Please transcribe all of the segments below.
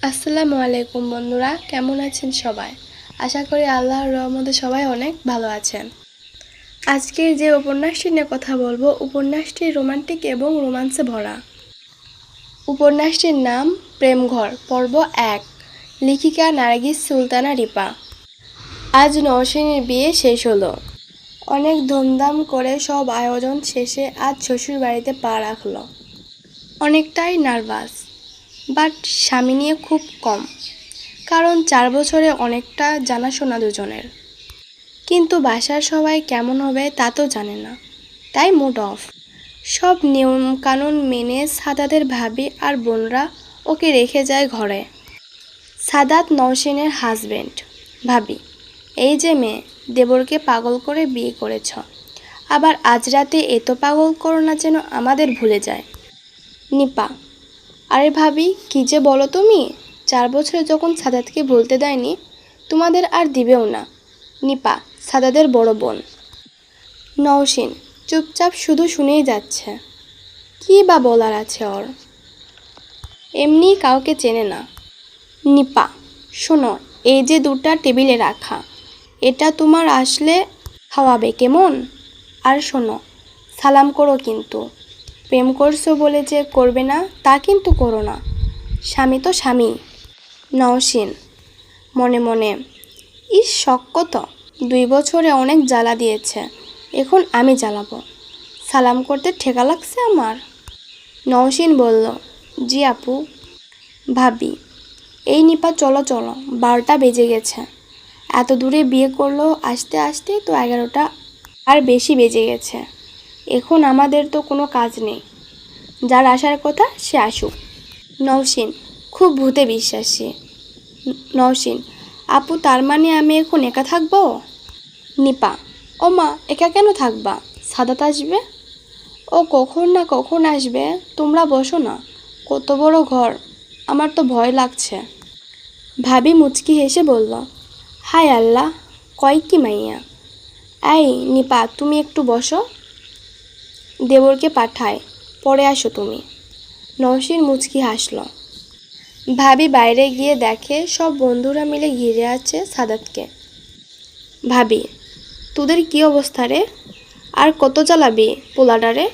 আসসালামু আলাইকুম বন্ধুরা, কেমন আছেন সবাই? আশা করি আল্লাহর রহমতে সবাই অনেক ভালো আছেন। আজকের যে উপন্যাসটি নিয়ে কথা বলবো, উপন্যাসটি রোমান্টিক এবং রোমান্সে ভরা। উপন্যাসটির নাম প্রেমঘর, পর্ব 1, লেখিকা নার্গিস সুলতানা রিপা। আজ নওশিনের বিয়ে শেষ হলো। অনেক ধুমধাম করে সব আয়োজন শেষে আজ শ্বশুর বাড়িতে পা রাখলো। অনেকটাই নার্ভাস, বাট স্বামী নিয়ে খুব কম, কারণ 4 বছরে অনেকটা জানাশোনা দুজনের। কিন্তু বাসার সবাই কেমন হবে তা তো জানে না, তাই মুড অফ। সব নিয়মকানুন মেনে সাদাতের ভাবি আর বোনরা ওকে রেখে যায় ঘরে। সাদাত নওশিনের হাজবেন্ড। ভাবি, এই যে মেয়ে, দেবরকে পাগল করে বিয়ে করেছ, আবার আজ রাতে এত পাগল করো না যেন আমাদের ভুলে যায়। নিপা, আরে ভাবি, কী যে বলো তুমি? 4 বছরে যখন সাদাতকে ভুলতে দেয়নি, তোমাদের আর দিবেও না। নিপা, সাদাতের বড় বোন। নওশিন চুপচাপ শুধু শুনেই যাচ্ছে। কী বা বলার আছে ওর? এমনি কাউকে চেনে না। নিপা, শোনো, এই যে 2টা টেবিলে রাখা, এটা তোমার আসলে খাওয়াবে কেমন? আর শোনো, সালাম করো কিন্তু। প্রেম করছো বলে যে করবে না তা কিন্তু করো না। স্বামী তো স্বামী। নওশিন মনে মনে, ইস শখ কত, 2 বছরে অনেক জ্বালা দিয়েছে, এখন আমি জ্বালাবো। সালাম করতে ঠেকা লাগছে আমার। নওশিন বলল, জি আপু। ভাবি, এই নিপা, চলো চলো, 12টা বেজে গেছে। এত দূরে বিয়ে করলো, আসতে আসতে তো 11টা আর বেশি বেজে গেছে। এখন আমাদের তো কোনো কাজ নেই, যার আসার কথা সে আসুক। নওশিন খুব ভূতে বিশ্বাসী। নওশিন, আপু, তার মানে আমি এখন একা থাকবো? নিপা, ও মা, একা কেন থাকবা? সাদাত আসবে। ও কখন না কখন আসবে, তোমরা বসো না। কত বড় ঘর, আমার তো ভয় লাগছে। ভাবি মুচকি হেসে বলল, হায় আল্লাহ, কয় কি মাইয়া। এই নিপা, তুমি একটু বসো, দেবরকে পাঠায়, পরে আসো তুমি। নওশিন মুচকি হাসল। ভাবি বাইরে গিয়ে দেখে সব বন্ধুরা মিলে ঘিরে আছে সাদাতকে। ভাবি, তোদের কি অবস্থা রে? আর কত চালাবি পোলাডারে?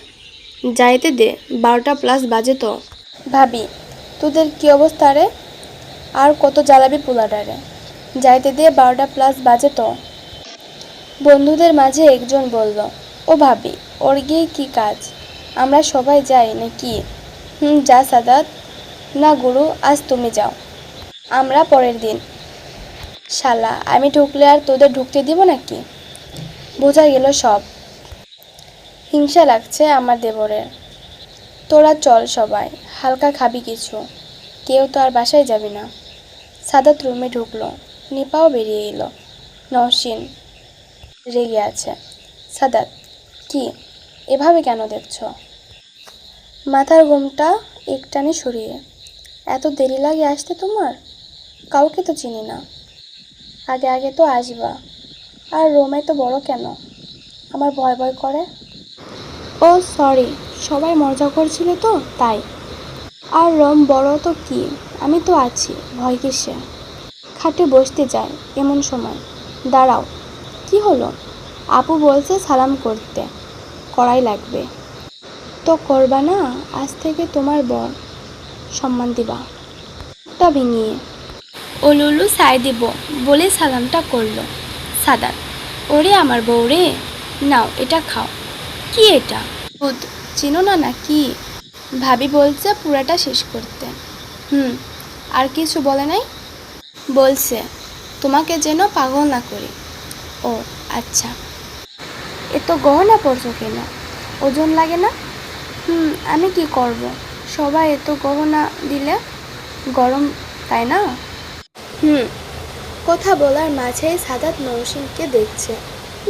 যাইতে দে, 12টা প্লাস বাজে তো। ভাবি, তোদের কি অবস্থা রে? আর কত জ্বালাবি পোলাডারে? যাইতে দে, 12টা প্লাস বাজে তো। বন্ধুদের মাঝে একজন বলল, ও ভাবি, ওর গিয়ে কি কাজ? আমরা সবাই যাই নাকি? যা সাদাত। না গুরু, আজ তুমি যাও, আমরা পরের দিন। শালা, আমি ঢুকলে আর তোদের ঢুকতে দিব নাকি? বোঝা গেল সব। হিংসা লাগছে আমার দেবরের। তোরা চল সবাই, হালকা খাবি কিছু, কেউ তো আর বাসায় যাবি না। সাদাত রুমে ঢুকলো, নিপাও বেরিয়ে এলো। নওশিন রেগে আছে। সাদাত, কি এভাবে কেন দেখছ? মাথার ঘুমটা একটানে সরিয়ে, এত দেরি লাগে আসতে তোমার? কাউকে তো চিনি না। আগে আগে তো আসবা। আর রোমে তো বড় কেন? আমার ভয় ভয় করে। ও সরি, সবাই মজা করছিল তো তাই। আর রোম বড় তো কি, আমি তো আছি, ভয় কিসে? খাটে বসতে যাই এমন সময়। দাঁড়াও, কি হলো? আপু বলছে সালাম করতে, করাই লাগবে। তো করবা না? আজ থেকে তোমার বর, সম্মান দিবা। টা ভেঙিয়ে ও লুলু সায় দিব বলে সালামটা করলো। সাদাত, ওরে আমার বউ রে, নাও এটা খাও। কি এটা? দুধ, চিনো না নাকি? ভাবি বলছে পুরাটা শেষ করতে। আর কিছু বলে নাই? বলছে তোমাকে যেন পাগল না করি। ও আচ্ছা। এত গহনা পরছো কেন? ওজন লাগে না? আমি কি করব, সবাই এত গহনা দিলে গরম, তাই না? কথা বলার মাঝেই সাদাত নওশিনকে দেখছে।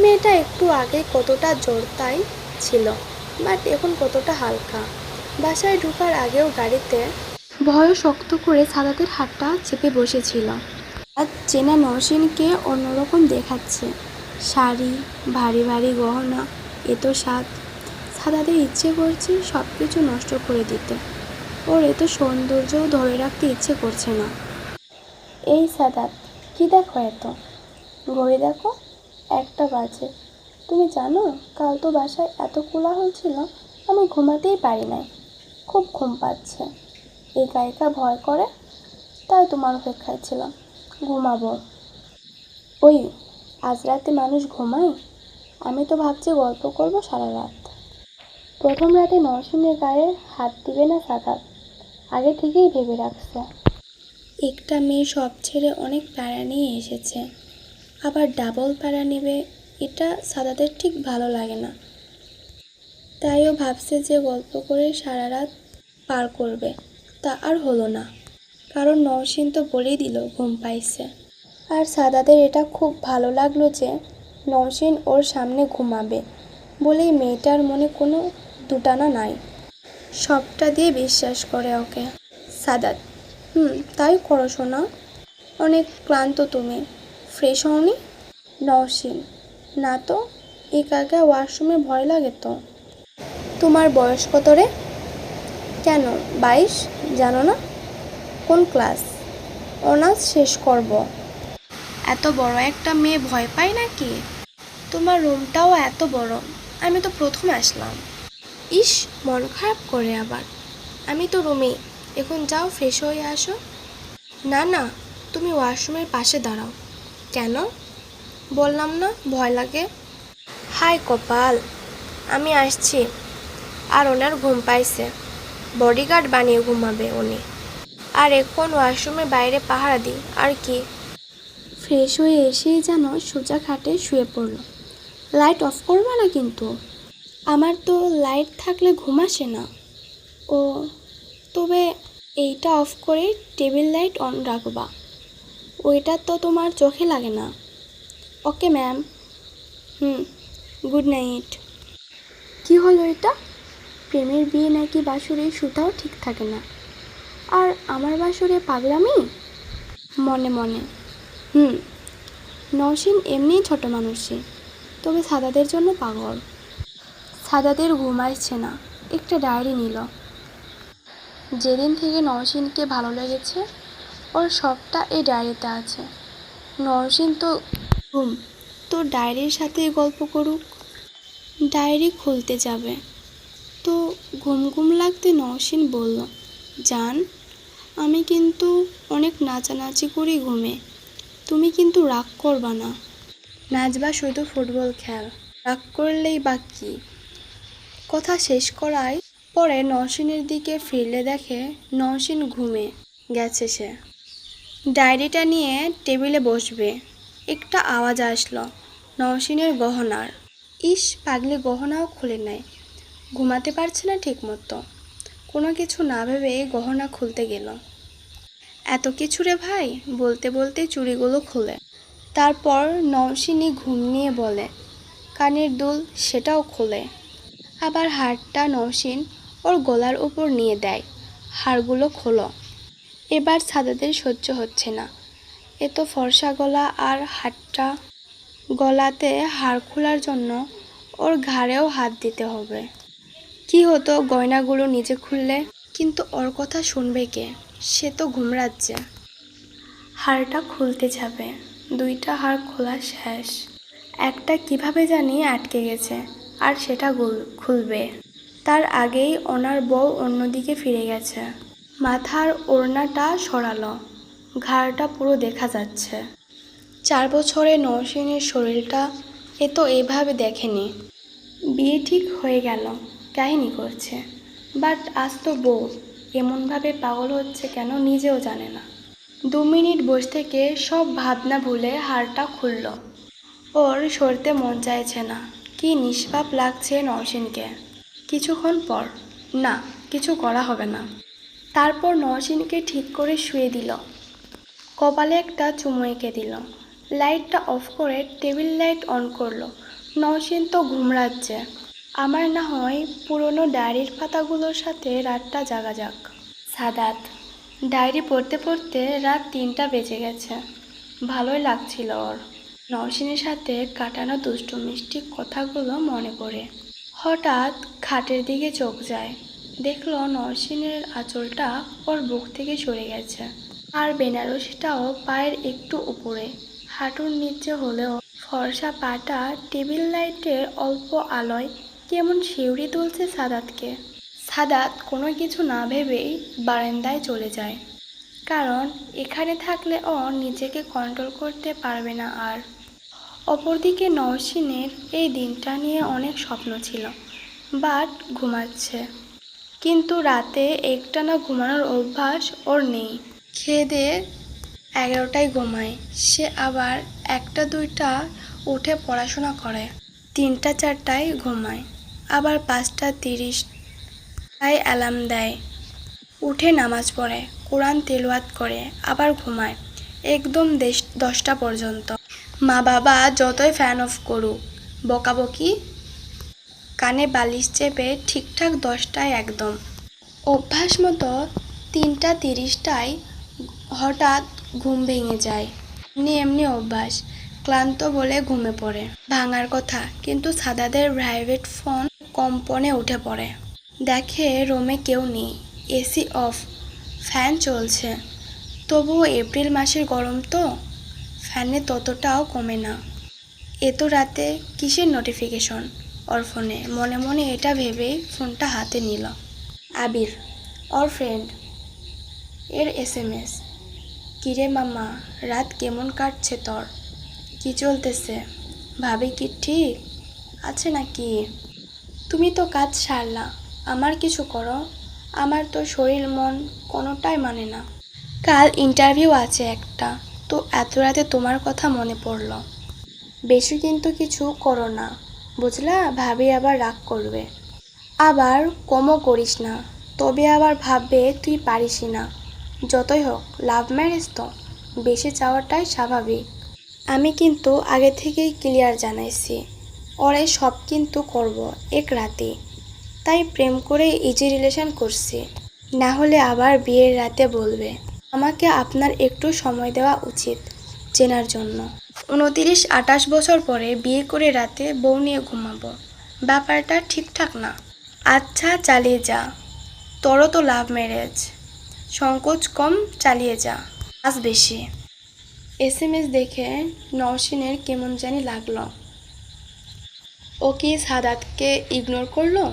মেয়েটা একটু আগে কতটা জোরতাই ছিল, বাট এখন কতটা হালকা। বাসায় ঢোকার আগেও গাড়িতে ভয় শক্ত করে সাদাতের হাতটা চেপে বসেছিল। আজ চেনা নওশিনকে অন্যরকম দেখাচ্ছে। শাড়ি, ভারী ভারী গহনা, এত স্বাদ। সাদাতের ইচ্ছে করছে সব কিছু নষ্ট করে দিতে। ওর এত সৌন্দর্য ধরে রাখতে ইচ্ছে করছে না। এই সাদাত, কি দেখো এত? ঘড়ি দেখো, 1টা বাজে। তুমি জানো, কাল তো বাসায় এত কোলাহল ছিল, আমি ঘুমাতেই পারি নাই। খুব ঘুম পাচ্ছে। একা একা ভয় করে, তাই তোমার অপেক্ষায় ছিলাম। ঘুমাবো। ওই, আজ রাতে মানুষ ঘুমায়? আমি তো ভাবছি গল্প করবো সারা রাত। প্রথম রাতে নরসিংহের গায়ে হাত দিবে না সাদাত, আগে থেকেই ভেবে রাখছে। একটা মেয়ে সব ছেড়ে অনেক প্যারা নিয়ে এসেছে, আবার ডাবল প্যারা নেবে, এটা সাদাতের ঠিক ভালো লাগে না। তাইও ভাবছে যে গল্প করে সারা রাত পার করবে, তা আর হলো না, কারণ নরসিংহ তো বলেই দিল ঘুম পাইছে। আর সাদাতের এটা খুব ভালো লাগলো যে নরসিংহ ওর সামনে ঘুমাবে বলেই মেয়েটার মনে কোনো দুটানা নাই, সবটা দিয়ে বিশ্বাস করে ওকে। সাদাত, তাই করো শোনা। অনেক ক্লান্ত তুমি, ফ্রেশ হওনি? নরসিংহ, না তো, একা একা ওয়াশরুমে ভয় লাগে তো। তোমার বয়স কত রে? কেন, 22? জানো না? কোন ক্লাস? অনার্স শেষ করব। এত বড় একটা মেয়ে ভয় পায় নাকি? তোমার রুমটাও এত বড়, আমি তো প্রথম আসলাম। ইস, মন খারাপ করে আবার। আমি তো রুমে, এখন যাও ফ্রেশ হয়ে আসো। না না, তুমি ওয়াশরুমের পাশে দাঁড়াও। কেন? বললাম না ভয় লাগে। হায় কপাল, আমি আসছি। আর ওনার ঘুম পাইছে, বডিগার্ড বানিয়ে ঘুমাবে উনি। আর এখন ওয়াশরুমের বাইরে পাহারা দিই আর কি। ফ্রেশ হয়ে এসেই যেন সোজা খাটে শুয়ে পড়ল। লাইট অফ করবা না কিন্তু। আমার তো লাইট থাকলে ঘুম আসে না। ও, তবে এইটা অফ করে টেবিল লাইট অন রাখবা, ওইটা তো তোমার চোখে লাগে না। Okay ma'am. Good night. কি হলো এটা? প্রেমের বিয়ে নাকি বাসরে সুতাও ঠিক থাকে না, আর আমার বাসরে পাগলামি মনে মনে। নরসিংহ এমনিই ছোট মানুষই, তবে সাদাদের জন্য পাগল। সাদাদের ঘুম আসছে না, একটা ডায়েরি নিল। যেদিন থেকে নরসিংহকে ভালো লেগেছে ওর সবটা এই ডায়েরিতে আছে। নরসিংহ তো ঘুম, তো ডায়েরির সাথে গল্প করুক। ডায়েরি খুলতে যাবে তো ঘুম ঘুম লাগতে নরসিংহ বলল, জান, আমি কিন্তু অনেক নাচানাচি করি ঘুমে, তুমি কিন্তু রাগ করবা না। নাচবা শুধু ফুটবল খেল, রাগ করলেই বা কি। কথা শেষ করায় পরে নরসিংহের দিকে ফিরলে দেখে নরসিংহ ঘুমে গেছে সে। ডায়েরিটা নিয়ে টেবিলে বসবে, একটা আওয়াজ আসলো নরসিংহের গহনার। ইস, পাগলি গহনাও খুলে নেয়, ঘুমাতে পারছে না ঠিক মতো। কোনো কিছু না ভেবে গহনা খুলতে গেল। এত কিছু রে ভাই, বলতে বলতে চুড়িগুলো খুলে। তারপর নরসিংহ ঘুম নিয়ে বলে, কানের দুল, সেটাও খোলে। আবার হারটা নরসিংহ ওর গলার উপর নিয়ে দেয়, হারগুলো খোলো। এবার সাদাদের সহ্য হচ্ছে না, এত ফর্সা গলা আর হাতটা। গলাতে হার খোলার জন্য ওর ঘাড়েও হাত দিতে হবে। কি হতো গয়নাগুলো নিজে খুললে, কিন্তু ওর কথা শুনবে কে? সে তো ঘুমরাচ্ছে। হারটা খুলতে যাবে, 2টা হার খোলা শেষ, একটা কিভাবে জানি আটকে গেছে, আর সেটা খুলবে। তার আগেই ওনার বউ অন্যদিকে ফিরে গেছে। মাথার ওড়নাটা সরালো, ঘাড়টা পুরো দেখা যাচ্ছে। 4 বছরে নরসিংহের শরীরটা এতো এইভাবে দেখেনি। বিয়ে ঠিক হয়ে গেল, কাহিনী করছে, বাট আজ তো বউ এমনভাবে পাগল হচ্ছে কেন নিজেও জানে না। 2 মিনিট বসে থেকে সব ভাবনা ভুলে হারটা খুলল। ওর সরতে মন চাইছে না, কি নিষ্পাপ লাগছে নরসিংহকে। কিছুক্ষণ পর, না, কিছু করা হবে না। তারপর নরসিংহকে ঠিক করে শুয়ে দিল, কপালে একটা চুমু এঁকে দিল। লাইটটা অফ করে টেবিল লাইট অন করলো। নরসিংহ তো ঘুমরাচ্ছে। আমার না হয় পুরনো ডায়েরির পাতাগুলোর সাথে রাতটা জাগা যাক। সাদাত, ডায়েরি পড়তে পড়তে রাত 3টা বেজে গেছে। ভালোই লাগছিল ওর, নরসিংহের সাথে কাটানো দুষ্টু মিষ্টি কথাগুলো মনে পড়ে। হঠাৎ খাটের দিকে চোখ যায়, দেখলো নরসিনের আঁচলটা ওর বুক থেকে সরে গেছে, আর বেনারসিটাও পায়ের একটু উপরে, হাঁটুর নিচে হলেও ফর্সা পাটা টেবিল লাইটের অল্প আলোয় কেমন শিউরে তুলছে সাদাতকে। সাদাত কোনো কিছু না ভেবেই বারান্দায় চলে যায়, কারণ এখানে থাকলে ও নিজেকে কন্ট্রোল করতে পারবে না আর। অপরদিকে নওশিনের এই দিনটা নিয়ে অনেক স্বপ্ন ছিল, বাট ঘুমাচ্ছে। কিন্তু রাতে একটানা ঘুমানোর অভ্যাস ওর নেই। খেয়ে দিয়ে 11টায় ঘুমায়, সে আবার 1টা 2টা উঠে পড়াশোনা করে, 3টা 4টায় ঘুমায়, আবার 5টা 30টায় অ্যালার্ম দেয়, উঠে নামাজ পড়ে, কোরআন তেলাওয়াত করে, আবার ঘুমায় একদম 10টা পর্যন্ত। মা বাবা যতই ফ্যান অফ করুক, বকাবকি, কানে বালিশ চেপে ঠিকঠাক 10টায় একদম। অভ্যাস মতো 3টা 30টায় হঠাৎ ঘুম ভেঙে যায়। এমনি অভ্যাস, ক্লান্ত বলে ঘুমে পড়ে। ভাঙার কথা, কিন্তু সাদাদের প্রাইভেট ফোন কম্পনে উঠে পড়ে। দেখে রুমে কেউ নেই, এসি অফ, ফ্যান চলছে, তবুও এপ্রিল মাসের গরম তো ফ্যানে ততটাও কমে না। এত রাতে কিসের নোটিফিকেশন ওর ফোনে, মনে মনে এটা ভেবেই ফোনটা হাতে নিল। আবির, ওর ফ্রেন্ড, এর SMS। কিরে মামা, রাত কেমন কাটছে তোর? কি চলতেছে? ভাবি কি ঠিক আছে নাকি? তুমি তো কাজ সারলা, আমার কিছু করো। আমার তো শরীর মন কোনোটাই মানে না। কাল ইন্টারভিউ আছে একটা, তো এত রাতে তোমার কথা মনে পড়ল। বেশি কিন্তু কিছু করো না, বুঝলা? ভাবি আবার রাগ করবে। আবার কমও করিস না, তবে আবার ভাববে তুই পারিসই না। যতই হোক লাভ ম্যারেজ তো, বেশি চাওয়াটাই স্বাভাবিক। আমি কিন্তু আগে থেকেই ক্লিয়ার জানাইছি, ওরে সব কিন্তু করব এক রাতে, তাই প্রেম করে ইজি রিলেশন করছি, না হলে আবার বিয়ের রাতে বলবে। আমাকে আপনার একটু সময় দেওয়া উচিত চেনার জন্য। 29-28 বছর পরে বিয়ে করে রাতে বউ নিয়ে ঘুমাবো, ব্যাপারটা ঠিকঠাক না। আচ্ছা চালিয়ে যা, তোরও তো লাভ ম্যারেজ, সংকোচ কম, চালিয়ে যা, আজ বেশি। SMS দেখে নওশিনের কেমন জানি লাগলো। ও কি সাদাতকে ইগনোর করলো?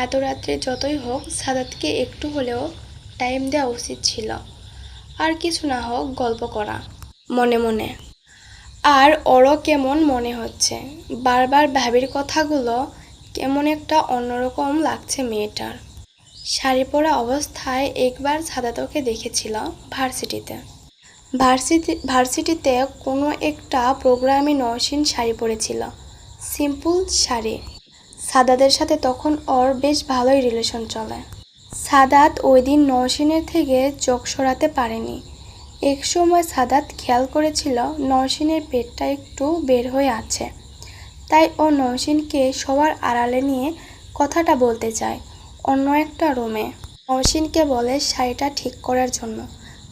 এত রাত্রে যতই হোক সাদাতকে একটু হলেও টাইম দেওয়া উচিত ছিল, আর কিছু না হোক গল্প করা মনে মনে। আর ওরও কেমন মনে হচ্ছে, বারবার ভাবির কথাগুলো কেমন একটা অন্যরকম লাগছে মেয়েটার। শাড়ি পরা অবস্থায় একবার সাদাতকে দেখেছিল ভার্সিটিতে। ভার্সিটিতে কোনো একটা প্রোগ্রামে নওশিন শাড়ি পরেছিল, সিম্পল শাড়ি। সাদাদের সাথে তখন ওর বেশ ভালোই রিলেশন চলে। সাদাত ওই দিন নওশিনের থেকে চোখ সরাতে পারেনি। এক সময় সাদাত খেয়াল করেছিল নওশিনের পেটটা একটু বের হয়ে আছে, তাই ও নওশিনকে সবার আড়ালে নিয়ে কথাটা বলতে চায় অন্য একটা রুমে। নওশিনকে বলে শাড়িটা ঠিক করার জন্য,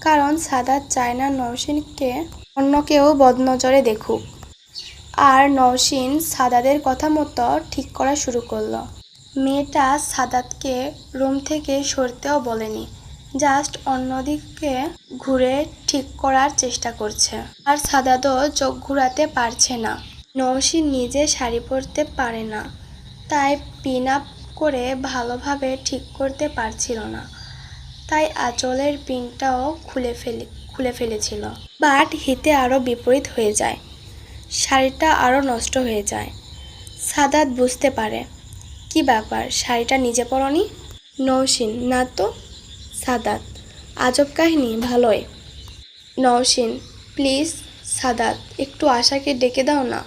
কারণ সাদাত চায় না নওশিনকে অন্য কেউ বদনজরে দেখুক। আর নওশিন সাদাদের কথা মতো ঠিক করা শুরু করলো। মেয়েটা সাদাতকে রুম থেকে সরতেও বলেনি, জাস্ট অন্যদিকে ঘুরে ঠিক করার চেষ্টা করছে। আর সাদাতও চোখ ঘুরাতে পারছে না। নওশিন নিজে শাড়ি পরতে পারে না, তাই পিন আপ করে ভালোভাবে ঠিক করতে পারছিল না, তাই আঁচলের পিনটাও খুলে ফেলেছিল। বাট হিতে আরও বিপরীত হয়ে যায়, শাড়িটা আরও নষ্ট হয়ে যায়। সাদাত বুঝতে পারে, কি ব্যাপার, শাড়িটা নিজে পরনি? নওশিন, না তো। সাদাত, আজব কাহিনী, ভালোই। নওশিন, প্লিজ সাদাত, একটু আশাকে ডেকে দাও না,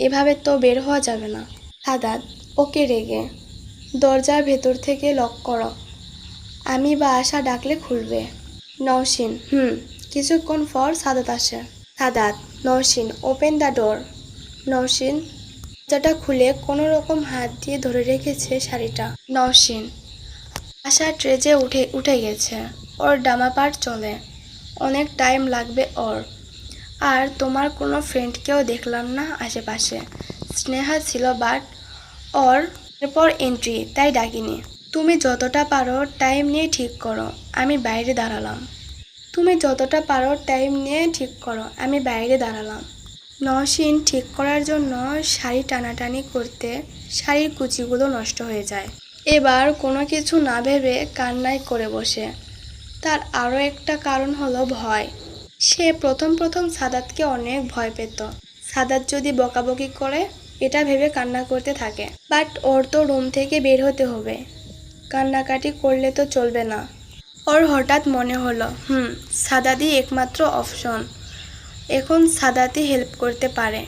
এভাবে তো বের হওয়া যাবে না। সাদাত, ওকে রেগে, দরজার ভেতর থেকে লক করো, আমি বা আশা ডাকলে খুলবে। নওশিন, কিছুক্ষণ পর সাদাত আসে। Sadat, Nowshin, open the door. Nowshin দরজাটা খুলে কোনো রকম হাত দিয়ে ধরে রেখেছে শাড়িটা। নওশিন, আশা ট্রেজে উঠে গেছে, ওর ডামা পাট চলে, অনেক টাইম লাগবে ওর। আর তোমার কোনো ফ্রেন্ডকেও দেখলাম না আশেপাশে। স্নেহা ছিল, বাট ওর এরপর এন্ট্রি, তাই ডাকিনি। তুমি যতটা পারো টাইম নিয়ে ঠিক করো, আমি বাইরে দাঁড়ালাম। তুমি যতটা পারো টাইম নিয়ে ঠিক করো, আমি বাইরে দাঁড়ালাম। নওশীন ঠিক করার জন্য শাড়ি টানাটানি করতে শাড়ির কুচিগুলো নষ্ট হয়ে যায়। এবার কোনো কিছু না ভেবে কান্নাই করে বসে। তার আরও একটা কারণ হলো ভয়। সে প্রথম প্রথম সাদাতকে অনেক ভয় পেত। সাদাত যদি বকাবকি করে এটা ভেবে কান্না করতে থাকে। বাট ওর তো রুম থেকে বের হতে হবে, কান্নাকাটি করলে তো চলবে না। ওর হঠাৎ মনে হলো সাদাতই একমাত্র অপশন। এখন সাদাতই হেল্প করতে পারে,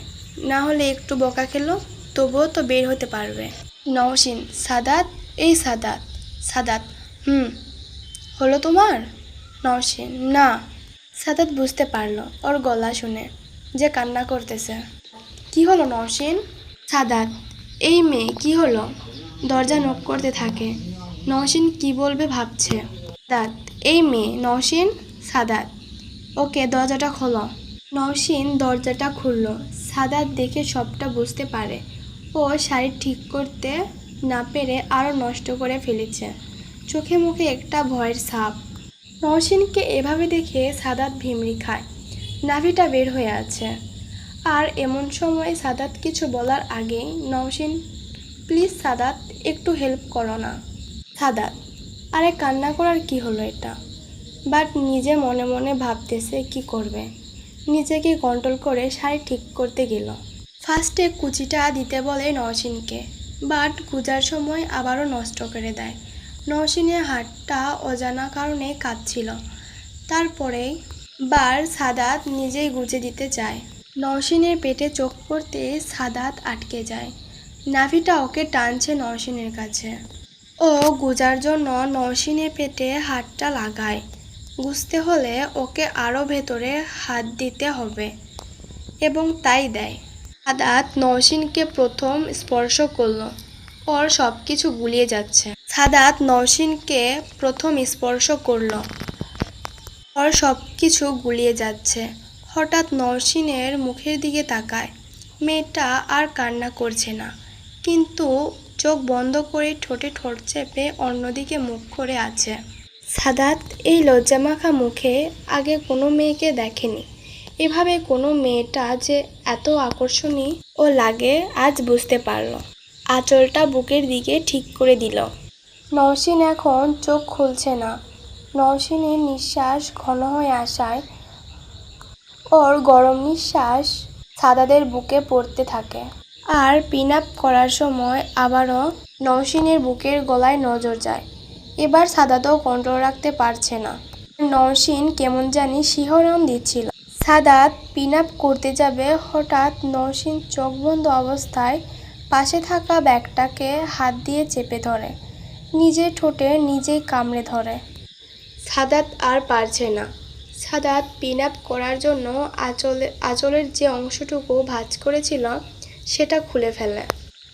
না হলে একটু বকা খেলো তবুও তো বের হতে পারবে। নওশীন, সাদাত, এই সাদাত। সাদাত, হলো তোমার? নওশীন, না। সাদাত বুঝতে পারলো ওর গলা শুনে যে কান্না করতেছে। কি হলো নওশীন? সাদাত, এই মেয়ে কি হলো? দরজা নক করতে থাকে। নওশীন কি বলবে ভাবছে। সাদাত, এই মেয়ে। নওশীন, সাদাত, ওকে দরজাটা খোলো। নওশীন দরজাটা খুলল। সাদাত দেখে সবটা বুঝতে পারে। ও শাড়ি ঠিক করতে না পেরে আরও নষ্ট করে ফেলেছে। চোখে মুখে একটা ভয়ের ছাপ। নওশীনকে এভাবে দেখে সাদাত ভিমড়ি খায়। নাভিটা বের হয়ে আছে। আর এমন সময় সাদাত কিছু বলার আগেই নওশীন, প্লিজ সাদাত, একটু হেল্প করো না। সাদাত, আরে কান্না করার কি হলো এটা? বাট নিজে মনে মনে ভাবতেছে কি করবে। নিজেকে কন্ট্রোল করে শাড়ি ঠিক করতে গেল। ফার্স্টে কুচিটা দিতে বলে নওশীনকে, বাট গুজার সময় আবারও নষ্ট করে দেয়। নওশীনের হাতটা অজানা কারণে কাঁপছিল। তারপরেই বার সাদাত নিজেই গুজে দিতে চায়। নওশীনের পেটে চোখ পড়তে সাদাত আটকে যায়। নাভিটা ওকে টানছে নওশীনের কাছে। ও গুজার জন্য নওশীনের পেটে হাতটা লাগায়। গুজতে হলে ওকে আরও ভেতরে হাত দিতে হবে, এবং তাই দেয়। সাদাত নওশীনকে প্রথম স্পর্শ করলো। ওর সব কিছু গুলিয়ে যাচ্ছে। সাদাত নওশীনকে প্রথম স্পর্শ করলো। ওর সব কিছু গুলিয়ে যাচ্ছে। হঠাৎ নওশীনের মুখের দিকে তাকায়। মেয়েটা আর কান্না করছে না, কিন্তু চোখ বন্ধ করে ঠোঁটে ঠোঁট চেপে অন্যদিকে মুখ করে আছে। সাদাত এই লজ্জামাখা মুখে আগে কোনো মেয়েকে দেখেনি। এভাবে কোনো মেয়েটা যে এত আকর্ষণীয় ও লাগে আজ বুঝতে পারল। আঁচলটা বুকের দিকে ঠিক করে দিল। নওশীন এখন চোখ খুলছে না। নওশীনের নিঃশ্বাস ঘন হয়ে আসায় ওর গরম নিঃশ্বাস সাদাতের বুকে পড়তে থাকে। আর পিন আপ করার সময় আবারও নওশীনের বুকের গলায় নজর যায়। এবার সাদাতও কন্ট্রোল রাখতে পারছে না। নওশীন কেমন জানি শিহরণ দিচ্ছিল। সাদাত পিন আপ করতে যাবে, হঠাৎ নওশীন চোখ বন্ধ অবস্থায় পাশে থাকা ব্যাগটাকে হাত দিয়ে চেপে ধরে। নিজের ঠোঁটে নিজেই কামড়ে ধরে। সাদাত আর পারছে না। সাদাত পিন আপ করার জন্য আঁচলের যে অংশটুকু ভাঁজ করেছিল সেটা খুলে ফেলে।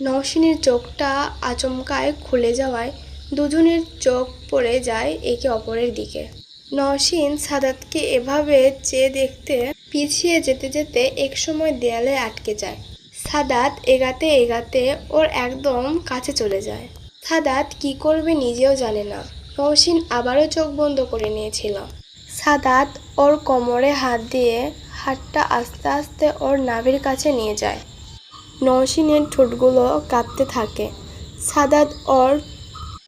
নওশীনের চোখটা আচমকায় খুলে যাওয়ায় দুজনের চোখ পড়ে যায় একে অপরের দিকে। নওশীন সাদাতকে এভাবে চেয়ে দেখতে পিছিয়ে যেতে যেতে একসময় দেয়ালে আটকে যায়। সাদাত এগাতে এগাতে ওর একদম কাছে চলে যায়। সাদাত কি করবে নিজেও জানে না। নওশীন আবারও চোখ বন্ধ করে নিয়েছিল। সাদাত ওর কোমরে হাত দিয়ে হাতটা আস্তে আস্তে ওর নাভির কাছে নিয়ে যায়। নওশীনের ঠোঁটগুলো কাঁপতে থাকে। সাদাত ওর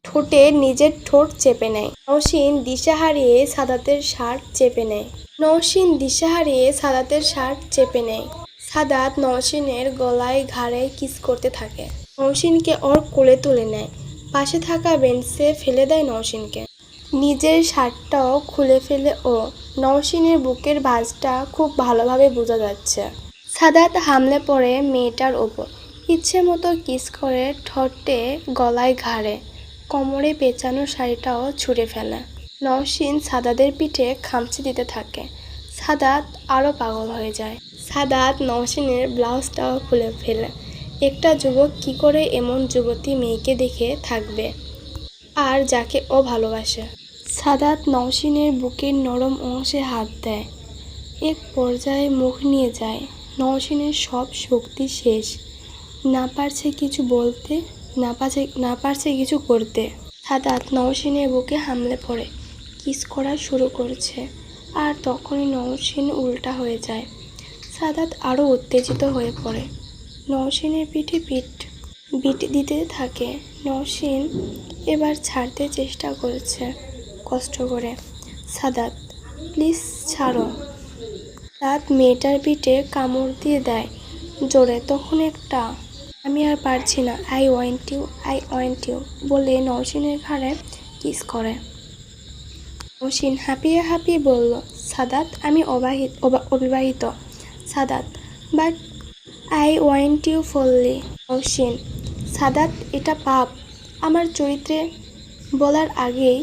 ঠোঁটে নিজের ঠোঁট চেপে নেয়। নওশীন দিশাহারিয়ে সাদাতের শার্ট চেপে নেয়। সাদাত নওশীনের গলায় ঘাড়ে কিস করতে থাকে। নওশীনকে ওর কোলে তুলে নেয়। পাশে থাকা বেঞ্চে ফেলে দেয় নওশীনকে। নিজের শার্টটাও খুলে ফেলে ও। নওশীনের বুকের ভাঁজটা খুব ভালোভাবে বোঝা যাচ্ছে। সাদাত হামলে পড়ে মেয়েটার ওপর। ইচ্ছে মতো কিস করে ঠোঁটে, গলায়, ঘাড়ে, কোমরে পেঁচানো শাড়িটাও ছুঁড়ে ফেলে। নওশীন সাদাতের পিঠে খামচে দিতে থাকে। সাদাত আরও পাগল হয়ে যায়। সাদাত নওশীনের ব্লাউজটাও খুলে ফেলে। একটা যুবক কি করে এমন যুবতী মেয়েকে দেখে থাকবে, আর যাকে ও ভালোবাসে। সাদাত নওশীনের বুকের নরম অংশে হাত দেয়। এক পর্যায়ে মুখ নিয়ে যায়। নওশীনের সব শক্তি শেষ। না পারছে কিছু বলতে, না পারছে কিছু করতে। সাদাত নওশিনের বুকে হামলে পড়ে কিস করা শুরু করছে, আর তখনই নওশিন উল্টা হয়ে যায়। সাদাত আরও উত্তেজিত হয়ে পড়ে, নওশিনের পিঠে বিট দিতে থাকে। নওশিন এবার ছাড়তে চেষ্টা করছে কষ্ট করে। সাদাত, প্লিজ ছাড়ো। সাদাত মেয়েটার পিঠে কামড় দিয়ে দেয় জোরে। তখন একটা আমি আর পারছি না, আই ওয়ান্ট ইউ বলে নওশিনের ঘাড়ে কিস করে। নওশিন হাঁপিয়ে হাঁপিয়ে বলল, সাদাত, আমি অবিবাহিত। Sadat, but I want you fully. Nowshin, Sadat, এটা পাপ। আমার চরিত্রে বলার আগেই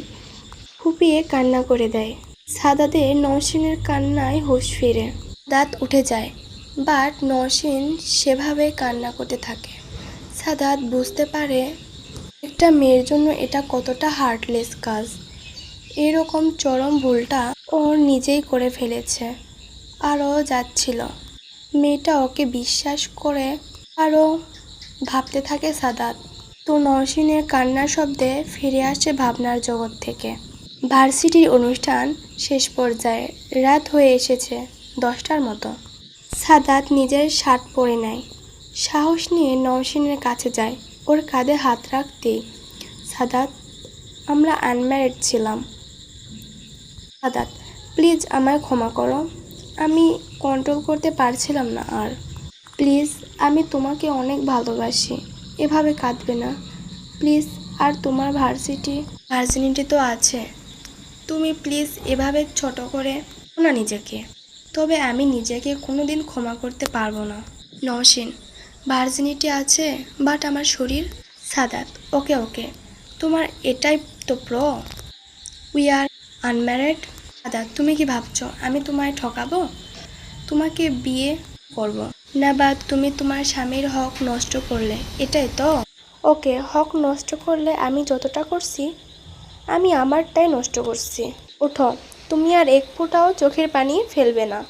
ফুপিয়ে কান্না করে দেয়। সাদাতের নওশিনের কান্নায় হুঁশ ফিরে। সাদাত উঠে যায়, বাট নওশিন সেভাবে কান্না করতে থাকে। সাদাত বুঝতে পারে একটা মেয়ের জন্য এটা কতটা হার্টলেস কাজ। এরকম চরম ভুলটা ওর নিজেই করে ফেলেছে। আরও যাচ্ছিল, মেয়েটা ওকে বিশ্বাস করে আরও ভাবতে থাকে সাদাত। তো নওশিনের কান্নার শব্দে ফিরে আসে ভাবনার জগৎ থেকে। ভার্সিটির অনুষ্ঠান শেষ পর্যায়ে, রাত হয়ে এসেছে 10টার মতো। সাদাত নিজের শার্ট পরে নেয়, সাহস নিয়ে নওশিনের কাছে যায়। ওর কাঁধে হাত রাখতেই, সাদাত, আমরা আনম্যারিড ছিলাম। সাদাত, প্লিজ আমায় ক্ষমা করো, আমি কন্ট্রোল করতে পারছিলাম না আর। প্লিজ, আমি তোমাকে অনেক ভালোবাসি, এভাবে কাঁদবে না প্লিজ। আর তোমার ভার্সিটি তো আছে, তুমি প্লিজ এভাবে ছোট করে না নিজেকে। তবে আমি নিজেকে কোনোদিন ক্ষমা করতে পারবো না। নওশিন, ভার্জিনিটি আছে, বাট আমার শরীর। সাদাত, ওকে, তোমার এটাই তো উই আর আনম্যারিড। সাদাত, তুমি কি ভাবছো আমি তোমায় ঠকাবো? তোমাকে বিয়ে করব না, বা তুমি তোমার স্বামীর হক নষ্ট করলে, এটাই তো? ওকে, হক নষ্ট করলে আমি যতটা করছি, আমি আমারটাই নষ্ট করছি। ওঠো, তুমি আর এক ফোঁটাও চোখের পানি ফেলবে না।